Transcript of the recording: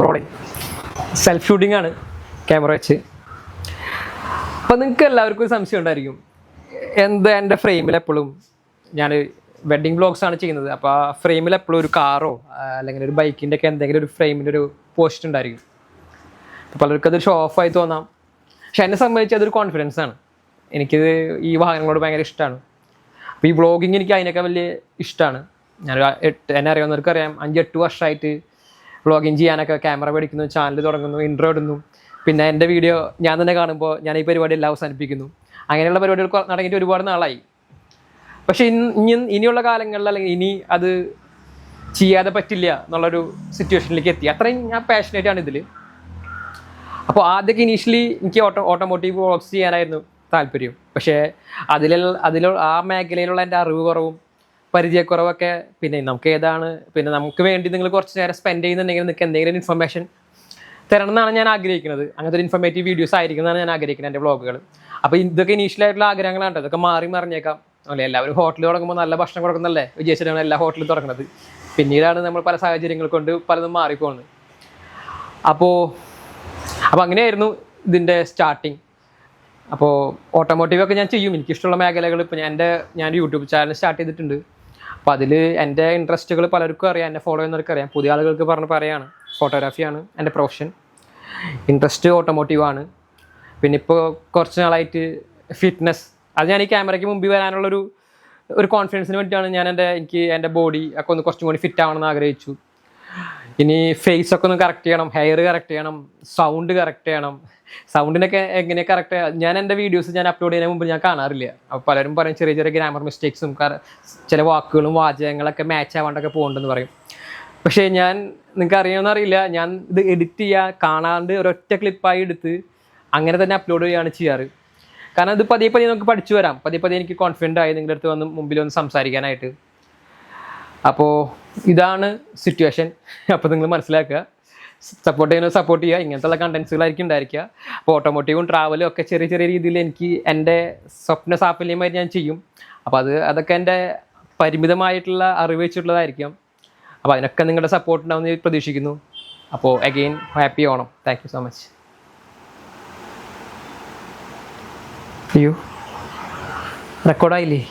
Rolling self shooting ആണ് camera വെച്ച്. അപ്പോൾ നിങ്ങൾക്ക് എല്ലാവർക്കും ഒരു സംശയം ഉണ്ടായിരിക്കും, എൻ്റെ ഫ്രെയിമിൽ എപ്പോഴും ഞാൻ വെഡ്ഡിങ് വ്ളോഗ്സാണ് ചെയ്യുന്നത്. അപ്പോൾ ആ ഫ്രെയിമിൽ എപ്പോഴും ഒരു കാറോ അല്ലെങ്കിൽ ഒരു ബൈക്കിൻ്റെ ഒക്കെ എന്തെങ്കിലും ഒരു ഫ്രെയിമിൻ്റെ ഒരു പോസ്റ്റ് ഉണ്ടായിരിക്കും. അപ്പോൾ പലർക്കും അതൊരു ഷോ ഓഫായി തോന്നാം. പക്ഷെ എന്നെ സംബന്ധിച്ച് അതൊരു കോൺഫിഡൻസ് ആണ്. എനിക്കിത് ഈ വാഹനങ്ങളോട് ഭയങ്കര ഇഷ്ടമാണ്. അപ്പോൾ ഈ വ്ളോഗിങ് എനിക്ക് അതിനൊക്കെ വലിയ ഇഷ്ടമാണ്. എന്നെ അറിയാവുന്നവർക്കറിയാം, 5-8 വർഷമായിട്ട് വ്ളോഗിങ് ചെയ്യാനൊക്കെ ക്യാമറ മേടിക്കുന്നു, ചാനൽ തുടങ്ങുന്നു, ഇൻട്രോ ഇടുന്നു. പിന്നെ എൻ്റെ വീഡിയോ ഞാൻ തന്നെ കാണുമ്പോൾ ഞാൻ ഈ പരിപാടി എല്ലാം അവസാനിപ്പിക്കുന്നു. അങ്ങനെയുള്ള പരിപാടികൾ നടങ്ങിയിട്ട് ഒരുപാട് നാളായി. പക്ഷേ ഇനിയുള്ള കാലങ്ങളിൽ അല്ലെങ്കിൽ ഇനി അത് ചെയ്യാതെ പറ്റില്ല എന്നുള്ളൊരു സിറ്റുവേഷനിലേക്ക് എത്തി. അത്രയും ഞാൻ പാഷനേറ്റ് ആണ് ഇതിൽ. അപ്പോൾ ആദ്യമൊക്കെ ഇനീഷ്യലി എനിക്ക് ഓട്ടോമോട്ടീവ് വ്ളോഗ്സ് ചെയ്യാനായിരുന്നു താല്പര്യം. പക്ഷേ അതിൽ ആ മേഖലയിലുള്ള എൻ്റെ അറിവ് കുറവും പരിചയക്കുറവൊക്കെ, പിന്നെ നമുക്ക് വേണ്ടി നിങ്ങൾ കുറച്ച് നേരം സ്പെൻഡ് ചെയ്യുന്നുണ്ടെങ്കിൽ നിങ്ങൾക്ക് എന്തെങ്കിലും ഇൻഫർമേഷൻ തരണം എന്നാണ് ഞാൻ ആഗ്രഹിക്കുന്നത്. അങ്ങനത്തെ ഒരു ഇൻഫർമേറ്റീവ് വീഡിയോസ് ആയിരിക്കും എന്നാണ് ഞാൻ ആഗ്രഹിക്കുന്നത് എൻ്റെ വ്ളോഗുകൾ. അപ്പോൾ ഇതൊക്കെ ഇനീഷ്യലായിട്ടുള്ള ആഗ്രഹങ്ങളാണ്. ഇതൊക്കെ മാറി മറിഞ്ഞേക്കാം. അല്ലേ, എല്ലാവരും ഹോട്ടലിൽ തുടങ്ങുമ്പോൾ നല്ല ഭക്ഷണം കൊടുക്കുന്നല്ലേ വിജയിച്ചിട്ടാണ് എല്ലാ ഹോട്ടലും തുടങ്ങുന്നത്. പിന്നീടാണ് നമ്മൾ പല സാഹചര്യങ്ങൾ കൊണ്ട് പലതും മാറിപ്പോകുന്നത്. അപ്പോൾ അങ്ങനെയായിരുന്നു ഇതിൻ്റെ സ്റ്റാർട്ടിങ്. അപ്പോൾ ഓട്ടോമോട്ടീവൊക്കെ ഞാൻ ചെയ്യും, എനിക്കിഷ്ടമുള്ള മേഖലകൾ. ഇപ്പോൾ ഞാൻ യൂട്യൂബ് ചാനൽ സ്റ്റാർട്ട് ചെയ്തിട്ടുണ്ട്. അപ്പോൾ അതിൽ എൻ്റെ ഇൻട്രസ്റ്റുകൾ പലർക്കും അറിയാം, എന്നെ ഫോളോ ചെയ്യുന്നവർക്ക് അറിയാം. പുതിയ ആളുകൾക്ക് പറയാണ് ഫോട്ടോഗ്രാഫിയാണ് എൻ്റെ പ്രൊഫഷൻ. ഇൻട്രസ്റ്റ് ഓട്ടോമോട്ടീവാണ്. പിന്നെ ഇപ്പോൾ കുറച്ച് നാളായിട്ട് ഫിറ്റ്നസ്, അത് ഞാൻ ഈ ക്യാമറയ്ക്ക് മുമ്പിൽ വരാനുള്ളൊരു കോൺഫിഡൻസിന് വേണ്ടിയിട്ടാണ് എനിക്ക് എൻ്റെ ബോഡി ഒക്കെ ഒന്ന് കുറച്ചും കൂടി ഫിറ്റ് ആവണമെന്ന് ആഗ്രഹിച്ചു. ഇനി ഫേസൊക്കെ ഒന്ന് കറക്റ്റ് ചെയ്യണം, ഹെയർ കറക്റ്റ് ചെയ്യണം, സൗണ്ട് കറക്റ്റ് ചെയ്യണം. സൗണ്ടിനൊക്കെ എങ്ങനെ കറക്റ്റ് ഞാൻ എൻ്റെ വീഡിയോസ് ഞാൻ അപ്ലോഡ് ചെയ്യുന്നതിന് മുമ്പ് ഞാൻ കാണാറില്ല. അപ്പോൾ പലരും പറയും ചെറിയ ചെറിയ ഗ്രാമർ മിസ്റ്റേക്സും ചില വാക്കുകളും വാചകങ്ങളൊക്കെ മാച്ച് ആവാണ്ടൊക്കെ പോകുന്നുണ്ടെന്ന് പറയും. പക്ഷേ നിങ്ങൾക്ക് അറിയാമെന്നറിയില്ല, ഞാൻ ഇത് എഡിറ്റ് കാണാണ്ട് ഒരൊറ്റ ക്ലിപ്പായി എടുത്ത് അങ്ങനെ തന്നെ അപ്ലോഡ് ചെയ്യുകയാണ് ചെയ്യാറ്. കാരണം ഇത് പതിയെ നമുക്ക് പഠിച്ചു വരാം. പതിയെ എനിക്ക് കോൺഫിഡൻ്റ് ആയി നിങ്ങളുടെ അടുത്ത് മുമ്പിൽ വന്ന് സംസാരിക്കാനായിട്ട്. അപ്പോൾ ഇതാണ് സിറ്റുവേഷൻ. അപ്പോൾ നിങ്ങൾ മനസ്സിലാക്കുക, സപ്പോർട്ട് ചെയ്യുക. ഇങ്ങനത്തുള്ള കണ്ടൻസുകളായിരിക്കും ഉണ്ടായിരിക്കുക. അപ്പോൾ ഓട്ടോമോട്ടീവും ട്രാവലും ഒക്കെ ചെറിയ ചെറിയ രീതിയിൽ എനിക്ക് എൻ്റെ സ്വപ്ന സാഫല്യമായി ഞാൻ ചെയ്യും. അപ്പോൾ അതൊക്കെ എൻ്റെ പരിമിതമായിട്ടുള്ള അറിവ് വെച്ചിട്ടുള്ളതായിരിക്കും. അപ്പോൾ അതിനൊക്കെ നിങ്ങളുടെ സപ്പോർട്ട് ഉണ്ടാവുമെന്ന് പ്രതീക്ഷിക്കുന്നു. അപ്പോൾ again happy Onam. Thank you so much. അയ്യോ, റെക്കോർഡായില്ലേ?